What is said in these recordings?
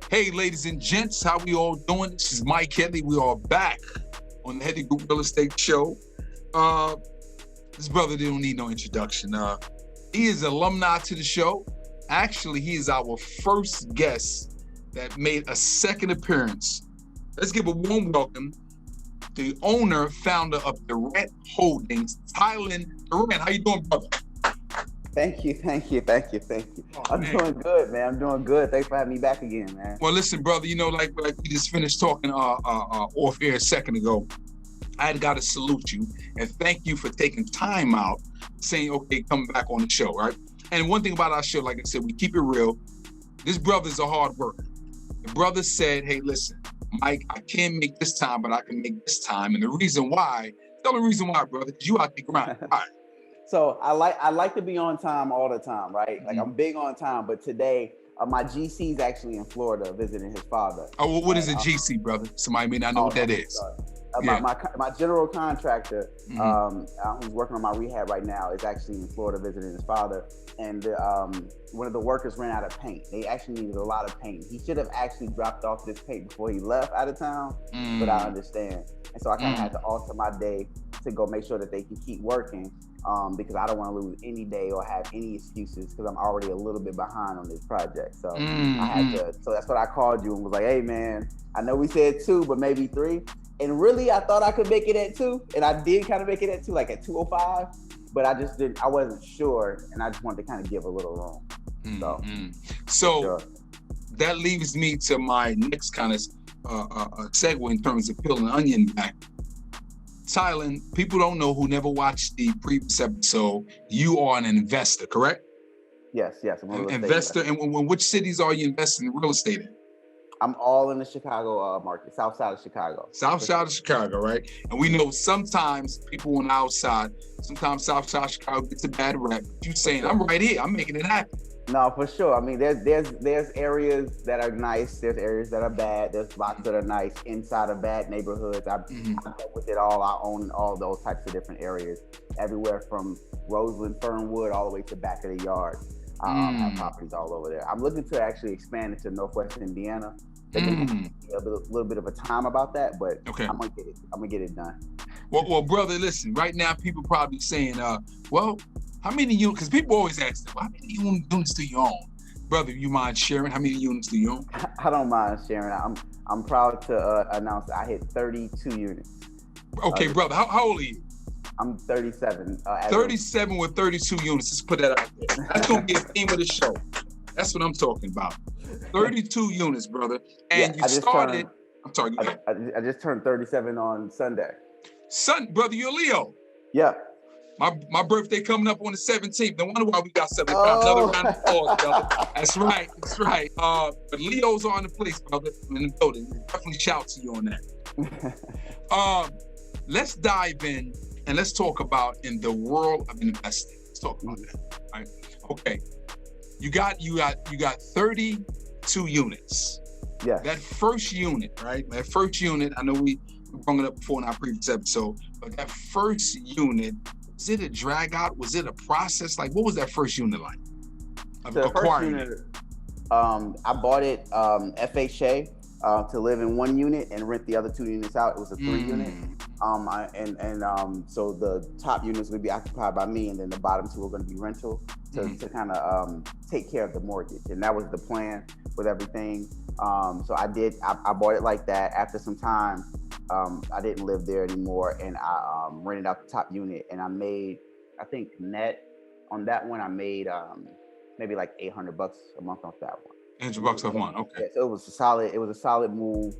Hey, ladies and gents, how we all doing? This is Mike Headley. We are back on the Headley Group Real Estate Show. This brother didn't need no introduction. He is alumni to the show. Actually, he is our first guest that made a second appearance. Let's give a warm welcome to the owner, founder of Durrett Holdings, Tylann Durret. How you doing, brother? Thank you. Oh, I'm doing good, man. I'm doing good. Thanks for having me back again, man. Well, listen, brother, like we just finished talking off air a second ago. I had got to salute you and thank you for taking time out, saying, okay, come back on the show, right? And one thing about our show, like I said, we keep it real. This brother's a hard worker. The brother said, hey, listen, Mike, I can't make this time, but I can make this time. And the reason why, tell the reason why, brother, because you out the grind. All right. So I like to be on time all the time, right? Like I'm big on time, but today my GC's actually in Florida visiting his father. Oh, well, what is a GC, brother? Somebody may not know what that is. My general contractor, who's working on my rehab right now, is actually in Florida visiting his father. And one of the workers ran out of paint. They actually needed a lot of paint. He should have actually dropped off this paint before he left out of town, but I understand. And so I kind of had to alter my day to go make sure that they can keep working. Because I don't want to lose any day or have any excuses because I'm already a little bit behind on this project. So I had to. So that's what I called you and was like, "Hey, man, I know we said 2, but maybe 3." And really, I thought I could make it at 2, and I did kind of make it at 2, like at 2:05. But I just didn't. I wasn't sure, and I just wanted to kind of give a little room. So that leaves me to my next kind of segue in terms of peeling the onion back. Tylann, people don't know who never watched the previous episode. You are an investor, correct? Yes. I'm an investor. And which cities are you investing in real estate in? I'm all in the Chicago market, south side of Chicago. South side of Chicago, right? And we know sometimes people on the outside, sometimes south side of Chicago gets a bad rep. You saying, I'm right here, I'm making it happen. No, for sure. I mean, there's areas that are nice. There's areas that are bad. There's blocks that are nice inside of bad neighborhoods. I've dealt with it all. I own all those types of different areas, everywhere from Roseland, Fernwood, all the way to back of the yard. I have properties all over there. I'm looking to actually expand into Northwest Indiana. A little bit of a time about that, but okay. I'm gonna get it done. Well, brother, listen. Right now, people probably saying, well, how many units? Because people always ask them, how many units do you own? Brother, you mind sharing? How many units do you own? I don't mind sharing. I'm proud to announce that I hit 32 units. Okay, brother, how old are you? I'm 37. 37 with 32 units. Let's put that out there. That's going to be a theme of the show. That's what I'm talking about. 32 units, brother. And you started... I'm sorry, go ahead. I just turned 37 on Sunday. Brother, you're Leo. Yeah. My birthday coming up on the 17th. No wonder why we got 75. Another round of applause, brother. That's right. But Leo's on the place, brother, in the building. Definitely shout to you on that. Let's dive in and let's talk about in the world of investing. Let's talk about that. All right. Okay. You got 32 units. Yeah. That first unit, right? That first unit, I know we brought it up before in our previous episode, but that first unit, was it a drag out? Was it a process? Like, what was that first unit like? Acquiring it? I bought it FHA to live in 1 unit and rent the other 2 units out. It was a 3 unit. So the top units would be occupied by me, and then the bottom 2 were going to be rental to kind of take care of the mortgage. And that was the plan with everything. So I bought it like that. After some time, I didn't live there anymore, and I rented out the top unit, and I made, I think net on that one, I made maybe like $800 a month off that one. $800 off one, okay. Yeah, so it was a solid move,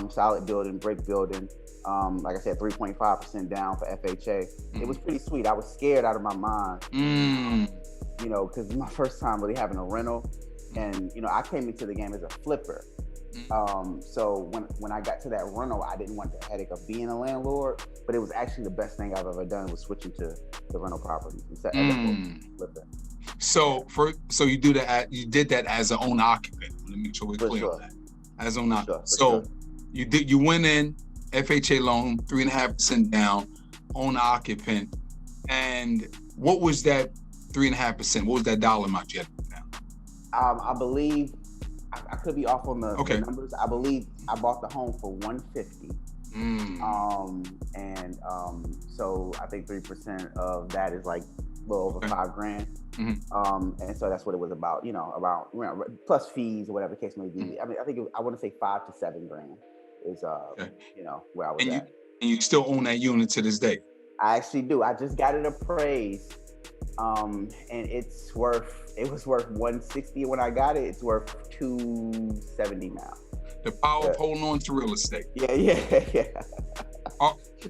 solid building, brick building. Like I said, 3.5% down for FHA. It was pretty sweet. I was scared out of my mind, you know, because it's my first time really having a rental, and you know, I came into the game as a flipper. So when I got to that rental, I didn't want the headache of being a landlord, but it was actually the best thing I've ever done was switching to the rental properties instead of flipping. So you did that as an owner occupant. Let me make sure we're clear on that. As an owner occupant. So you went in FHA loan, 3.5% down, owner occupant, and what was that 3.5%? What was that dollar amount you had to put down? I believe I could be off on the Okay. numbers. I believe I bought the home for $150. So I think 3% of that is like a little over $5,000. And so that's what it was about, about plus fees or whatever the case may be. I mean, I think I want to say $5,000 to $7,000 is where I was at. And you still own that unit to this day? I actually do. I just got it appraised, and it was worth $160 when I got it. It's worth $270 now. The power of holding on to real estate. Yeah.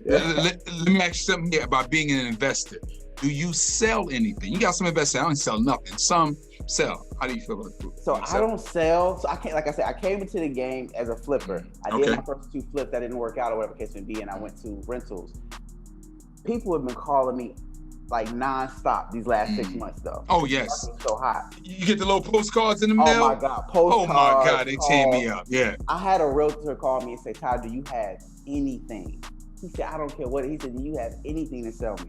Let me ask you something here about being an investor. Do you sell anything? You got some investors, I don't sell nothing. Some sell. How do you feel about that? So I don't sell. So I can't, like I said, I came into the game as a flipper. I did my first 2 flips that didn't work out or whatever the case may be, and I went to rentals. People have been calling me like nonstop these last 6 months though. Oh yes. It's so hot. You get the little postcards in the mail? Oh my God, postcards. Oh my God, they tear me up. Yeah. I had a realtor call me and say, Todd, do you have anything? He said, I don't care what. He said, do you have anything to sell me?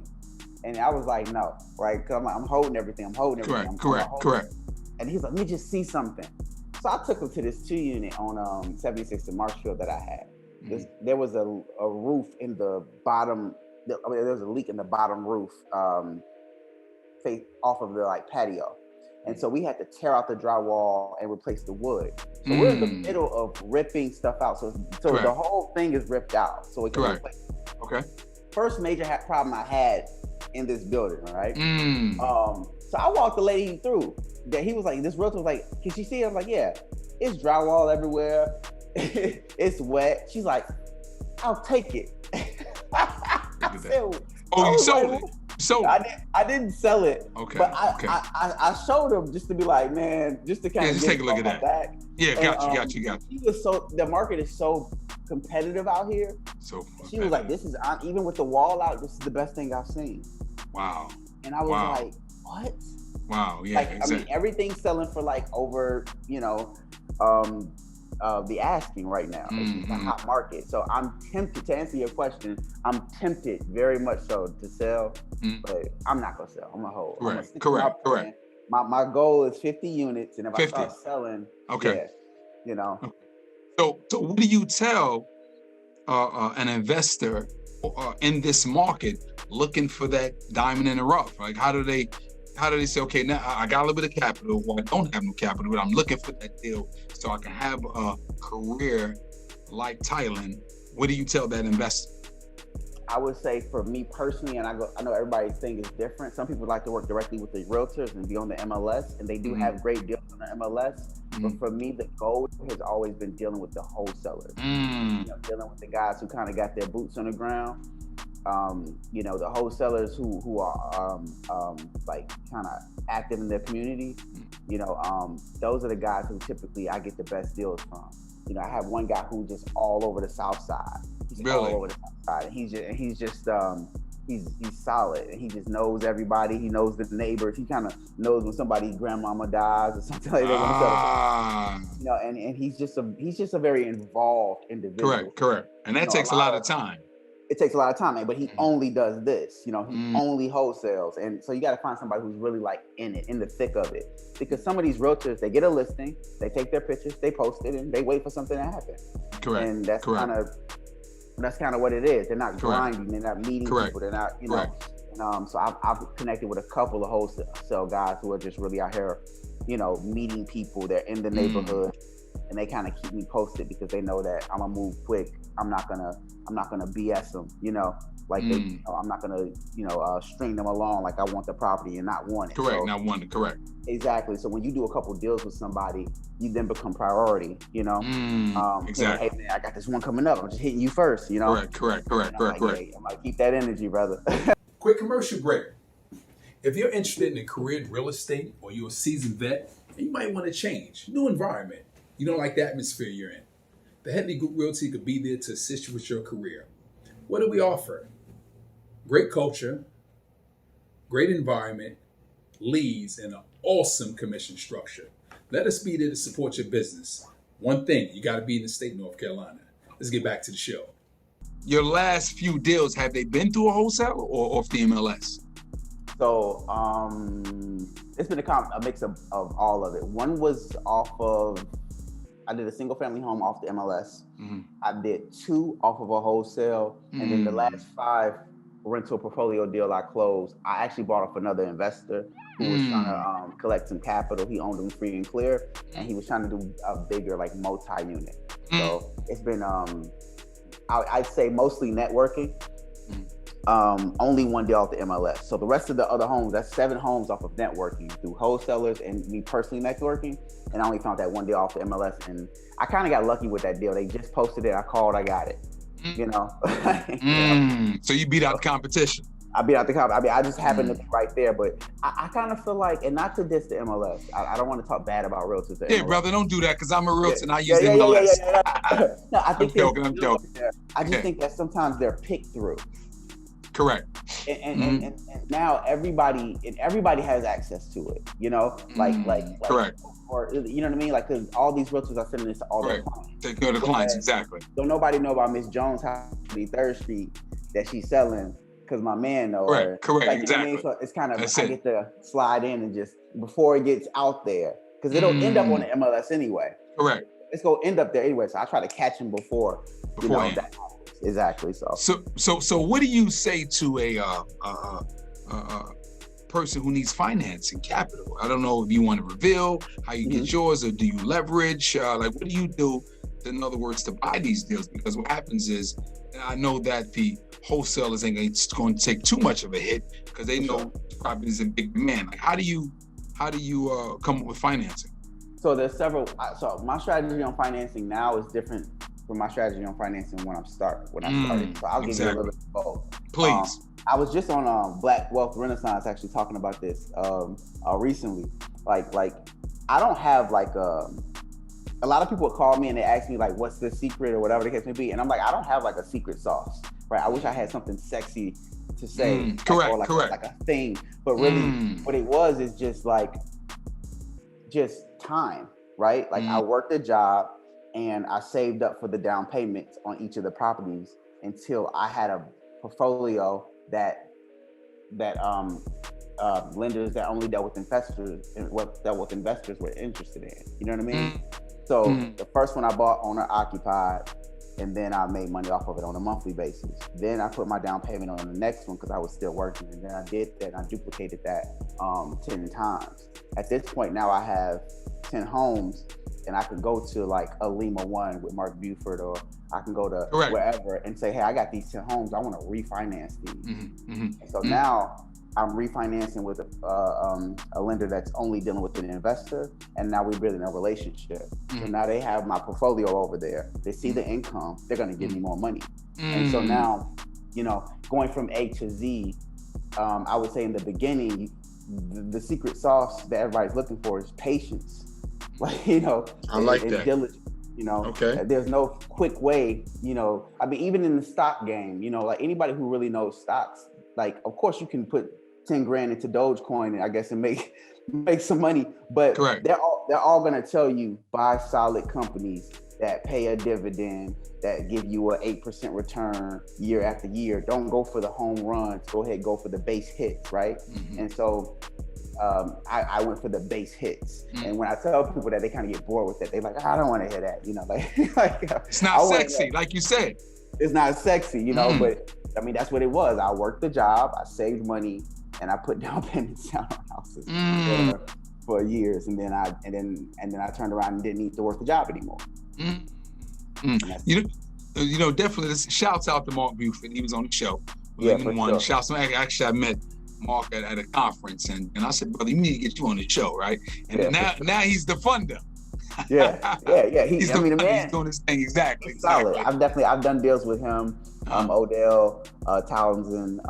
And I was like, no, right? Cause I'm holding everything. Correct. And he's like, let me just see something. So I took him to this 2-unit on 76 in Marshfield that I had. There was a roof in the bottom. There was a leak in the bottom roof, off of the patio. And so we had to tear out the drywall and replace the wood. So we're in the middle of ripping stuff out. So the whole thing is ripped out. So it can replace. Okay. First major problem I had in this building, right? So I walked the lady through. That he was like, this realtor was like, can she see it? I was like, yeah, it's drywall everywhere. It's wet. She's like, I'll take it. I said, you sold it. So I didn't sell it. Okay. But I showed him just to be like, man, just to kind of just take a look at that. Back. Yeah, got you. The market is so competitive out here. So she was like, this is, even with the wall out, this is the best thing I've seen. Wow. And I was like, what? Wow. Yeah. Exactly. I mean, everything's selling for over, the asking right now. It's a hot market. So I'm tempted, to answer your question, I'm tempted very much so to sell, but I'm not gonna sell. I'm gonna hold. Correct. My goal is 50 units, and if I start selling, So what do you tell an investor in this market looking for that diamond in the rough? Like, how do they say, okay, now I got a little bit of capital, or I don't have no capital, but I'm looking for that deal so I can have a career like Tylann? What do you tell that investor? I would say for me personally, and I know everybody's thing is different. Some people like to work directly with the realtors and be on the MLS, and they do have great deals on the MLS. But for me, the goal has always been dealing with the wholesalers, dealing with the guys who kind of got their boots on the ground. The wholesalers who are kind of active in their community. Those are the guys who typically I get the best deals from. I have one guy who just all over the South Side. All over the South Side, and he's solid, and he just knows everybody. He knows the neighbors. He kind of knows when somebody's grandmama dies or something like that. And he's just a very involved individual. Correct. And that takes a lot of time. It takes a lot of time, but he only does this. He only wholesales, and so you got to find somebody who's really in the thick of it. Because some of these realtors, they get a listing, they take their pictures, they post it, and they wait for something to happen. Correct. And that's kind of what it is. They're not grinding. They're not meeting people. They're not, And, so I've connected with a couple of wholesale guys who are just really out here, meeting people. They're in the neighborhood, and they kind of keep me posted because they know that I'm gonna move quick. I'm not gonna BS them. I'm not gonna, string them along like I want the property and not want it. Not want it. Correct. Exactly. So when you do a couple deals with somebody, you then become priority. Exactly. Hey man, I got this one coming up. I'm just hitting you first. Correct. Hey, I'm gonna keep that energy, brother. Quick commercial break. If you're interested in a career in real estate, or you're a seasoned vet, and you might want to change, new environment, you don't like the atmosphere you're in, the Headley Group Realty could be there to assist you with your career. What do we offer? Great culture, great environment, leads, and an awesome commission structure. Let us be there to support your business. One thing, you got to be in the state of North Carolina. Let's get back to the show. Your last few deals, have they been through a wholesale or off the MLS? So it's been a mix of all of it. One was off of I did a single family home off the MLS. Mm-hmm. I did 2 off of a wholesale, and then the last 5 rental portfolio deal I closed. I actually bought off another investor who was trying to collect some capital. He owned them free and clear, and he was trying to do a bigger, like, multi-unit. So it's been, I'd say mostly networking. Only 1 deal off the MLS. So the rest of the other homes, that's 7 homes off of networking through wholesalers and me personally networking. And I only found that 1 deal off the MLS. And I kind of got lucky with that deal. They just posted it. I called, I got it. You know? So you beat out the competition. I beat out the competition. I mean, I just happened to be right there. But I kind of feel like, and not to diss the MLS, I don't want to talk bad about realtors. Yeah, brother, don't do that, because I'm a realtor and I use MLS. No, I think I'm joking. I just think that sometimes they're picked through. Correct. And now everybody has access to it, you know, like correct. Or you know what I mean, like, because all these realtors are sending this to all their clients. Take care of the clients, exactly. Don't nobody know about Miss Jones' house on 3rd Street that she's selling, because my man knows her. Correct, like, exactly. You know what I mean? So it's kind of I get to slide in and just before it gets out there, because it'll end up on the MLS anyway. Correct. It's gonna end up there anyway. So I try to catch him before you know that happens. Exactly. So what do you say to a person who needs financing capital? I don't know if you want to reveal how you get yours, or do you leverage? Like, what do you do, in other words, to buy these deals? Because what happens is, I know that the wholesalers ain't going to take too much of a hit, because they know property is in big demand. Like, how do you come up with financing? So there's several. So my strategy on financing now is different from my strategy on financing when I started. So I'll give you a little bit of both. Please. I was just on Black Wealth Renaissance actually talking about this recently. Like I don't have like a lot of people call me and they ask me like, what's the secret or whatever the case may be, and I'm like, I don't have like a secret sauce, right? I wish I had something sexy to say, correct. Like a thing, but really what it was is just time, right? Like I worked a job and I saved up for the down payments on each of the properties until I had a portfolio that lenders that only dealt with investors were interested in. You know what I mean? So the first one I bought owner occupied, and then I made money off of it on a monthly basis. Then I put my down payment on the next one because I was still working, and then I did that and I duplicated that 10 times. At this point now I have 10 homes, and I could go to like a Lima One with Mark Buford, or I can go to wherever and say, hey, I got these 10 homes, I want to refinance these. And so now I'm refinancing with a lender that's only dealing with an investor, and now we're building a relationship. So now they have my portfolio over there. They see the income, they're going to give me more money. And so now, you know, going from A to Z, I would say in the beginning, the secret sauce that everybody's looking for is patience. Like, you know, I like that. Diligence, you know, there's no quick way, you know, I mean, even in the stock game, you know, like anybody who really knows stocks, like, of course you can put 10 grand into Dogecoin, I guess, and make some money, but they're all going to tell you buy solid companies that pay a dividend, that give you an 8% return year after year. Don't go for the home runs, go ahead, go for the base hits, right? And so I went for the base hits. And when I tell people that, they kind of get bored with that. They're like, I don't want to hear that, you know, like it's not sexy, like you said. It's not sexy, you know, but I mean, that's what it was. I worked the job, I saved money, and I put down payments down on houses for years, and then I turned around and didn't need to work the job anymore. You know, definitely. This shouts out to Mark Buford. He was on the show. Shouts. Actually, I met Mark at a conference, and I said, brother, you need to get you on the show, right? And now he's the funder. Yeah. He's the man. He's doing his thing exactly. Solid. I've done deals with him. Odell, Townsend,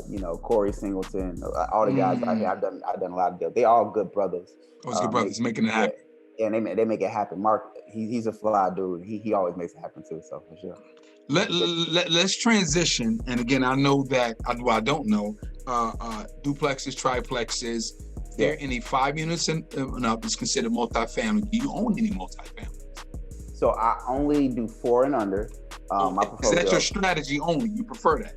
you know, Corey Singleton, all the guys out here. I've done a lot of deals. They all good brothers. Good brothers making it happen. Yeah, and they make it happen. Mark, he's a fly dude. He always makes it happen too. So for sure. Let's transition. And again, I know that I don't know duplexes, triplexes. There any 5 units and up is considered multifamily. Do you own any multifamily? So I only do 4 and under. My portfolio. So that's your strategy only. You prefer that.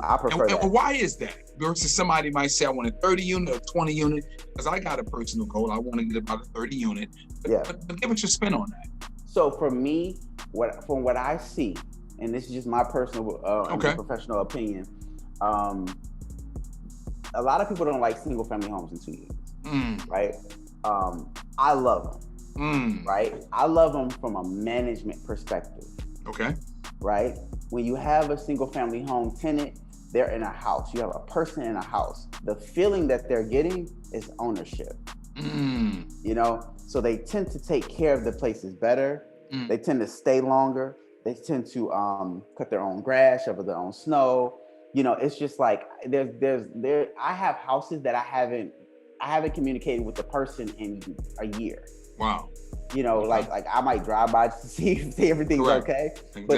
I prefer that. And why is that? versus somebody might say, I want a 30 unit or 20 unit, because I got a personal goal. I want to get about a 30 unit. But give us your spin on that. So for me, from what I see, and this is just my personal professional opinion, a lot of people don't like single family homes in 2 units, right? I love them, right? I love them from a management perspective. Okay. Right? When you have a single family home tenant, they're in a house. You have a person in a house. The feeling that they're getting is ownership. You know, so they tend to take care of the places better. They tend to stay longer. They tend to cut their own grass, shovel their own snow. You know, it's just like I have houses that I haven't communicated with the person in a year. Wow. You know, like I might drive by just to see if everything's okay, Exactly. but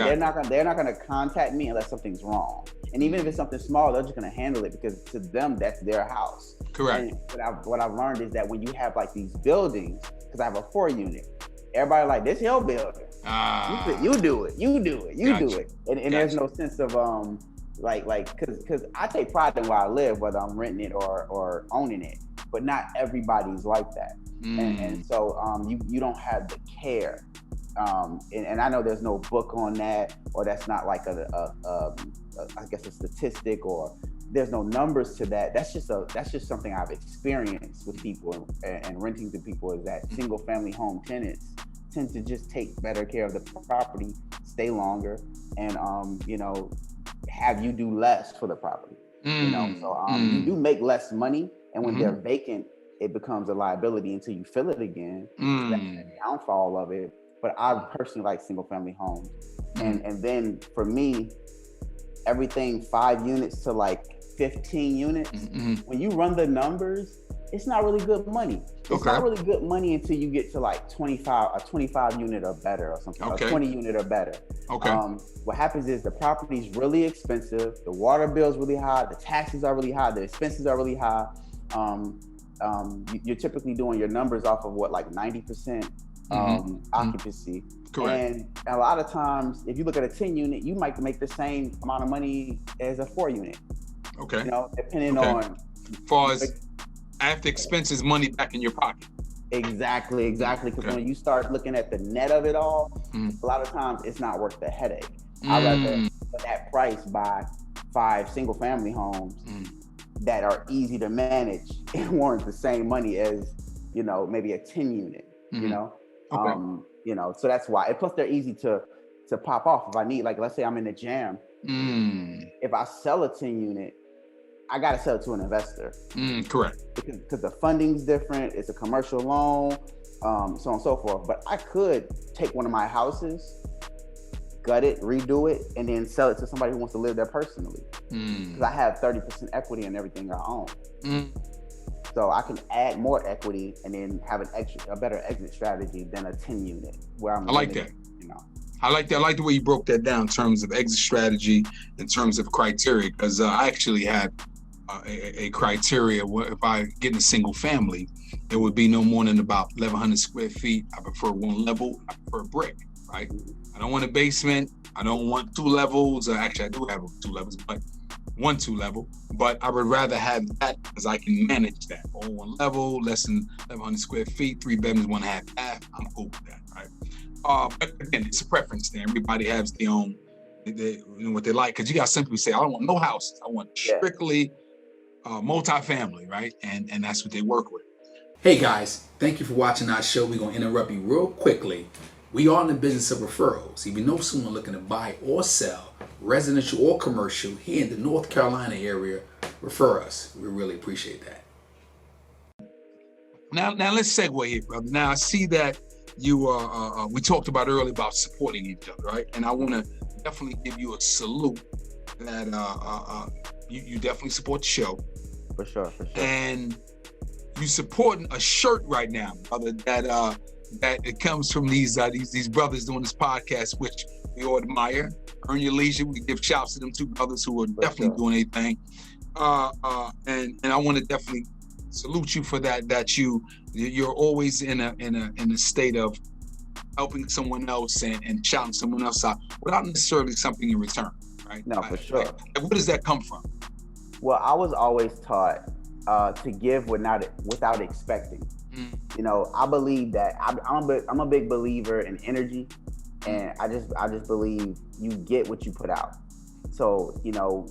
they're not gonna contact me unless something's wrong. And even if it's something small, they're just gonna handle it because to them that's their house. Correct. And what I've learned is that when you have like these buildings, because I have a 4-unit, everybody like, this your building. You do it. And there's no sense of because I take pride in where I live, whether I'm renting it or owning it, but not everybody's like that. And so you don't have the care. And I know there's no book on that, or that's not like I guess a statistic, or there's no numbers to that. That's just something I've experienced with people and renting to people, is that single family home tenants tend to just take better care of the property, stay longer, and you know, have you do less for the property. You know, so you do make less money, and when they're vacant, it becomes a liability until you fill it again. That's the downfall of it. But I personally like single family homes. And then for me, everything 5 units to like 15 units, when you run the numbers, it's not really good money. It's not really good money until you get to like a 25 unit or better, or something, a 20 unit or better. What happens is the property is really expensive, the water bill is really high, the taxes are really high, the expenses are really high. You're typically doing your numbers off of what, like 90% occupancy. Correct. And a lot of times, if you look at a 10 unit, you might make the same amount of money as a 4 unit. Okay. You know, depending on. As far as after expenses, money back in your pocket. Exactly. Because when you start looking at the net of it all, a lot of times it's not worth the headache. I'd rather put that price buy 5 single family homes that are easy to manage and warrant the same money as, you know, maybe a 10 unit, you know? You know, so that's why. And plus they're easy to pop off. If I need, like, let's say I'm in a jam, if I sell a 10 unit, I got to sell it to an investor. Correct. Because the funding's different. It's a commercial loan, so on and so forth. But I could take one of my houses, gut it, redo it, and then sell it to somebody who wants to live there personally. Because I have 30% equity in everything I own. So I can add more equity and then have a better exit strategy than a 10 unit where I'm. I like that. You know, I like that. I like the way you broke that down in terms of exit strategy, in terms of criteria, because I actually had a criteria where if I get in a single family, it would be no more than about 1,100 square feet. I prefer 1 level. I prefer brick, right? I don't want a basement. I don't want 2 levels. Actually, I do have 2 levels, but 2 level. But I would rather have that because I can manage that. All 1 level, less than 1,100 square feet, 3 bedrooms, 1.5 bath. I'm cool with that, right? But again, it's a preference thing. Everybody has their own, you know, what they like. Because you got to simply say, I don't want no houses. I want strictly multifamily, right? And that's what they work with. Hey guys, thank you for watching our show. We're going to interrupt you real quickly. We are in the business of referrals. If you know someone looking to buy or sell, residential or commercial, here in the North Carolina area, refer us. We really appreciate that. Now let's segue here, brother. Now I see that you we talked about earlier about supporting each other, right? And I want to definitely give you a salute that you definitely support the show. For sure. And you supporting a shirt right now, brother, that it comes from these brothers doing this podcast, which we all admire. Earn Your Leisure. We give shouts to them 2 brothers who are definitely doing their thing. And I want to definitely salute you for that. That you're always in a state of helping someone else and shouting someone else out without necessarily something in return, right? No, for sure. Like, where does that come from? Well, I was always taught to give without expecting. Mm. You know, I believe that I'm a big believer in energy, and I just believe you get what you put out. So you know,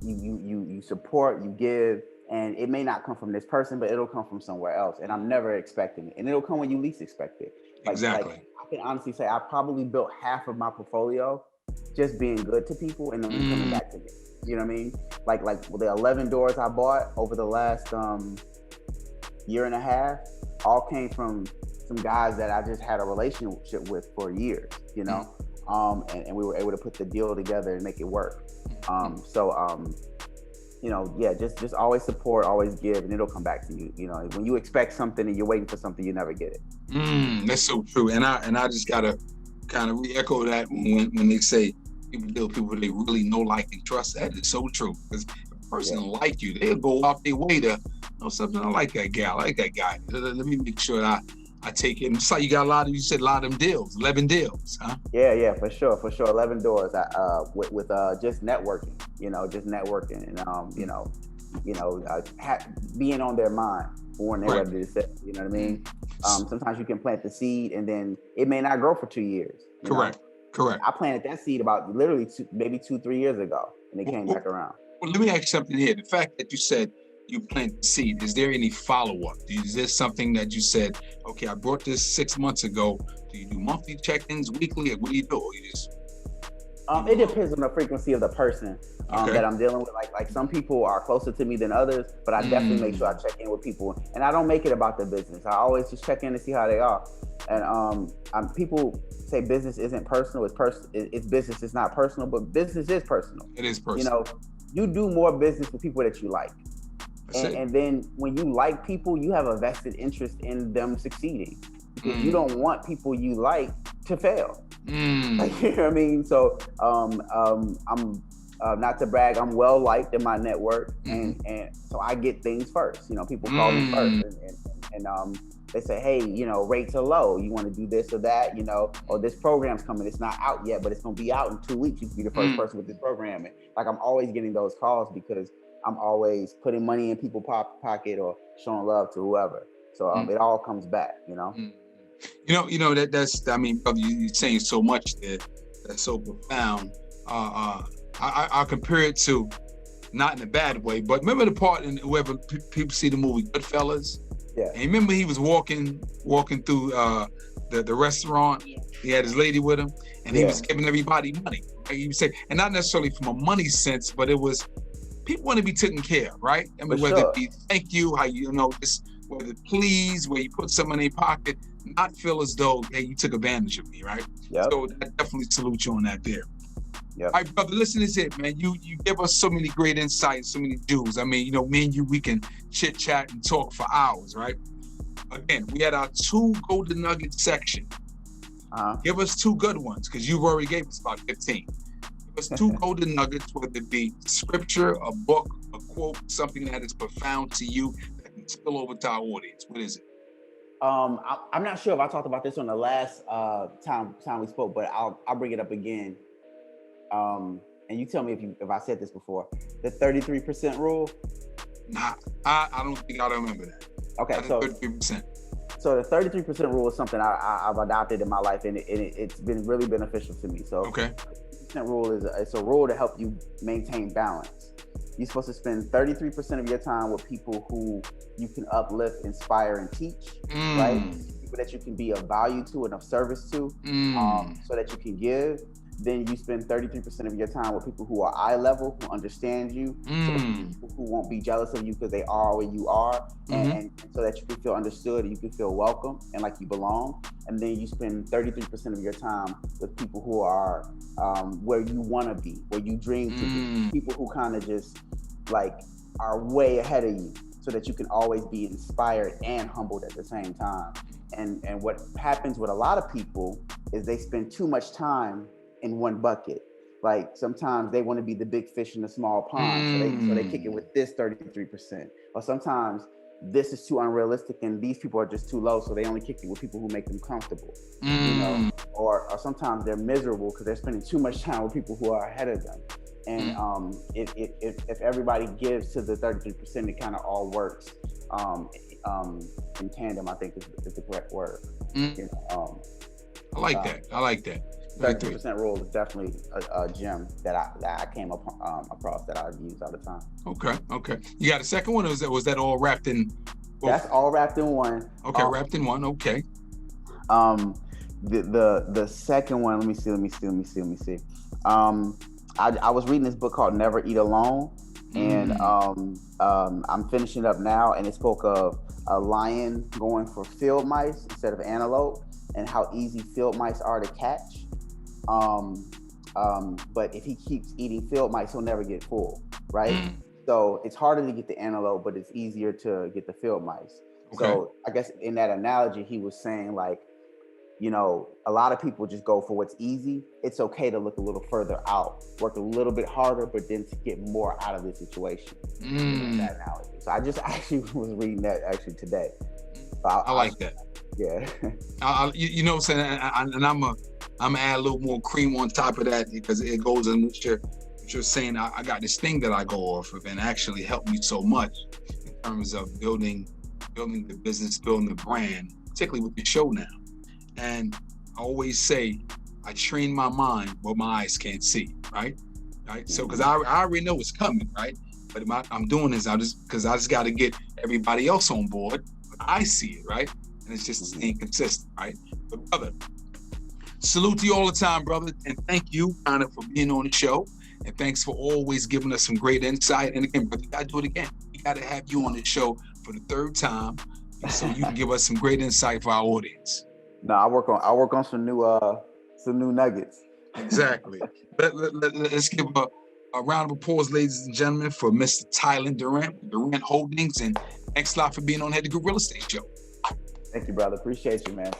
you support, you give, and it may not come from this person, but it'll come from somewhere else. And I'm never expecting it, and it'll come when you least expect it. Like Exactly. I can honestly say I probably built half of my portfolio just being good to people and then coming back to me. You know what I mean? Like the 11 doors I bought over the last year and a half all came from some guys that I just had a relationship with for years, you know, and we were able to put the deal together and make it work. You know, yeah, just always support, always give, and it'll come back to you. You know, when you expect something and you're waiting for something, you never get it. That's so true. And I just gotta kind of re-echo that when they say people deal with people they really know, like, and trust. That is so true. Because a person like you, they'll go out their way to know something. I like that guy. I like that guy. Let me make sure that I take it. It's like you got you said a lot of them deals, 11 deals, huh? Yeah, for sure. 11 doors. With just networking, you know, and being on their mind when they're ready to say, you know what I mean? Sometimes you can plant the seed and then it may not grow for 2 years. Correct. I planted that seed about literally maybe 2-3 years ago, and it came back around. Well, let me ask you something here. The fact that you said you planted the seed, is there any follow-up? Is this something that you said, okay, I brought this 6 months ago? Do you do monthly check-ins, weekly, or what do you do? Or you just... It depends on the frequency of the person that I'm dealing with. Like some people are closer to me than others, but I definitely make sure I check in with people, and I don't make it about the business. I always just check in to see how they are. And people say business isn't personal. It's personal. It's business. It's not personal, but business is personal. It is personal. You know, you do more business with people that you like. And then when you like people, you have a vested interest in them succeeding. Because you don't want people you like to fail. Like, you know what I mean? So I'm not to brag, I'm well liked in my network, and so I get things first. You know, people call me first, and they say, hey, you know, rates are low. You want to do this or that, you know, or this program's coming. It's not out yet, but it's going to be out in 2 weeks. You can be the first person with this program. And like, I'm always getting those calls because I'm always putting money in people's pocket or showing love to whoever. So it all comes back, you know. You know that's. I mean, brother, you're saying so much that's so profound. I compare it to, not in a bad way, but remember the part in whoever people see the movie Goodfellas. Yeah. And remember he was walking through the restaurant. He had his lady with him, and he was giving everybody money. Like he was saying, and not necessarily from a money sense, but it was people want to be taken care of, right? I mean, whether it be thank you, how you know, just whether please, where you put some in their pocket, not feel as though, hey, you took advantage of me, right? Yep. So I definitely salute you on that there. Yep. All right, brother, listen, this is it, man. You give us so many great insights, so many dudes. I mean, you know, me and you, we can chit chat and talk for hours, right? Again, we had our 2 golden nugget section. Give us 2 good ones, because you've already gave us about 15. Give us 2 golden nuggets, whether it be scripture, a book, a quote, something that is profound to you that can spill over to our audience. What is it? I'm not sure if I talked about this on the last time we spoke, but I'll bring it up again. And you tell me if I said this before. The 33% rule. Nah, I don't think I remember that. Okay, so 33%. So the 33% rule is something I've adopted in my life, and it's been really beneficial to me. So okay, 33% rule it's a rule to help you maintain balance. You're supposed to spend 33% of your time with people who you can uplift, inspire, and teach, right? People that you can be of value to and of service to, so that you can give. Then you spend 33% of your time with people who are eye level, who understand you, so people who won't be jealous of you because they are where you are, and so that you can feel understood and you can feel welcome and like you belong. And then you spend 33% of your time with people who are where you want to be, where you dream to be, people who kind of just like are way ahead of you, so that you can always be inspired and humbled at the same time. And what happens with a lot of people is they spend too much time in one bucket. Like sometimes they want to be the big fish in the small pond, so they kick it with this 33%. Or sometimes this is too unrealistic and these people are just too low, so they only kick it with people who make them comfortable. You know, or sometimes they're miserable because they're spending too much time with people who are ahead of them. And if everybody gives to the 33%, it kind of all works in tandem, I think is the correct word. You know, I like that. I like that. 33% rule is definitely a gem that I came across that I use all the time. Okay. You got a second one, or was that all wrapped in? Well, that's all wrapped in one. Okay, wrapped in one. Okay. The second one. Let me see. I was reading this book called Never Eat Alone, and I'm finishing up now, and it spoke of a lion going for field mice instead of antelope, and how easy field mice are to catch. But if he keeps eating field mice, he'll never get full, right? So it's harder to get the antelope, but it's easier to get the field mice. Okay. So I guess in that analogy, he was saying, like, you know, a lot of people just go for what's easy. It's okay to look a little further out, work a little bit harder, but then to get more out of the situation. That analogy. So I just actually was reading that actually today. So I like that. Yeah. You know what I'm saying? And I'm gonna add a little more cream on top of that, because it goes in what you're saying. I got this thing that I go off of, and actually helped me so much in terms of building the business, building the brand, particularly with the show now. And I always say, I train my mind what my eyes can't see, right? So, because I already know what's coming, right? But I'm doing this because I just got to get everybody else on board. But I see it, right? And it's just staying consistent, right? But brother, salute to you all the time, brother, and thank you, kind of, for being on the show, and thanks for always giving us some great insight. And again, brother, you gotta do it again. We gotta have you on the show for the third time, so you can give us some great insight for our audience. No, I work on some new nuggets. Exactly. Let's give a round of applause, ladies and gentlemen, for Mr. Tylann Durret, Durrett Holdings, and thanks a lot for being on Headley Group Real Estate Show. Thank you, brother. Appreciate you, man.